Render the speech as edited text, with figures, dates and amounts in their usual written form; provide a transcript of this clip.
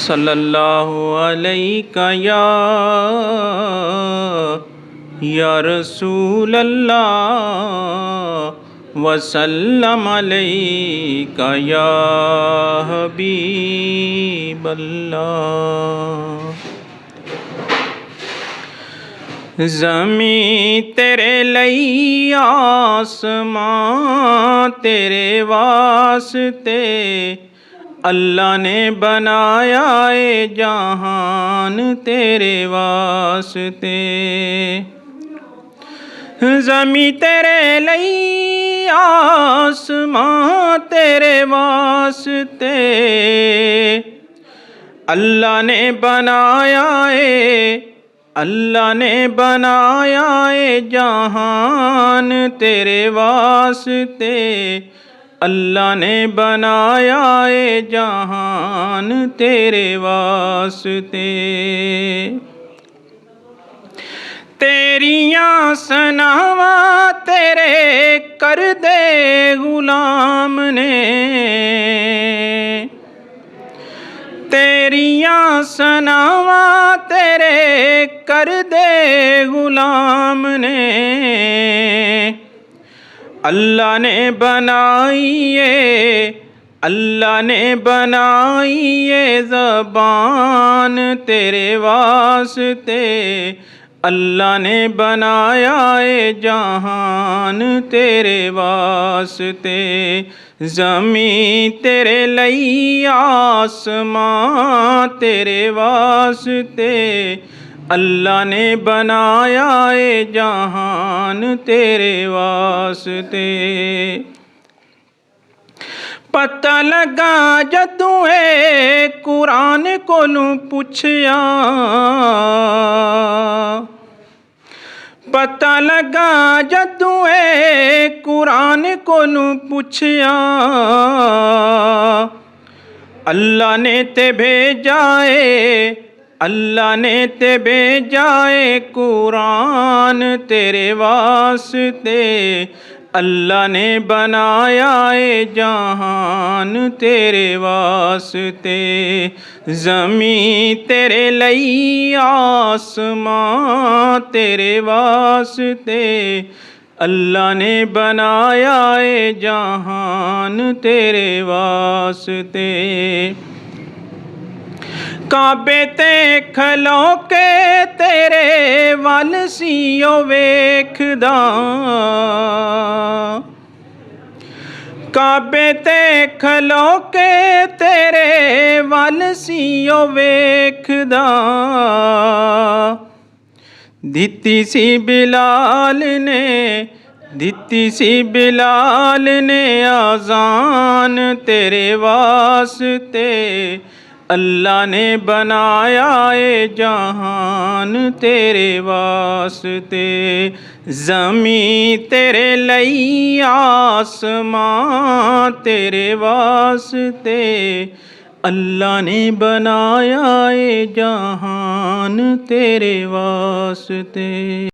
सल्लल्लाहु अलैका या रसूल अल्लाह वसल्लम अलैका या हबीब अल्लाह। ज़मीं तेरे लई आसमां तेरे वास्ते अल्लाह ने बनाया ए जहान तेरे वास्ते। ज़मीं तेरे लई आसमां तेरे वास्ते अल्लाह ने बनाया अल्लाह ने बनाया ए जहान तेरे वास्ते। अल्लाह ने बनाया ए जहान तेरे वास्ते। तेरियां सनावां तेरे कर दे गुलाम ने। तेरियां सनावां तेरे कर दे गुलाम ने। अल्लाह ने बनाई अल्लाह ने बनाई ये ज़बान तेरे वास्ते। अल्लाह ने बनाया ए जहान तेरे वास्ते। ज़मीं तेरे लई आसमां तेरे वास्ते अल्लाह ने बनाया ए जहान तेरे वास्ते। पता लगा जदों ए कुरान कोलू पुछया। पता लगा जदों ए कुरान कोलू पुछया। अल्लाह ने ते भेजा अल्लाह ने ते भेजा कुरान तेरे वास्ते। अल्लाह ने बनाया ए जहान तेरे वास्ते। ज़मीं तेरे लई आसमां तेरे वास्ते अल्लाह ने बनाया ए जहान तेरे वास्ते। काबे ते खलो के तेरे वल सीओ वेखदा। काबे ते खलो के तेरे वल सीओ वेखदा। दित्ती सी बिलाल ने दित्ती सी बिलाल ने आज़ान तेरे वास्ते। अल्लाह ने बनाया ए जहान तेरे वास्ते। ज़मीं तेरे लई आसमां तेरे वास्ते अल्लाह ने बनाया ए जहान तेरे वास्ते।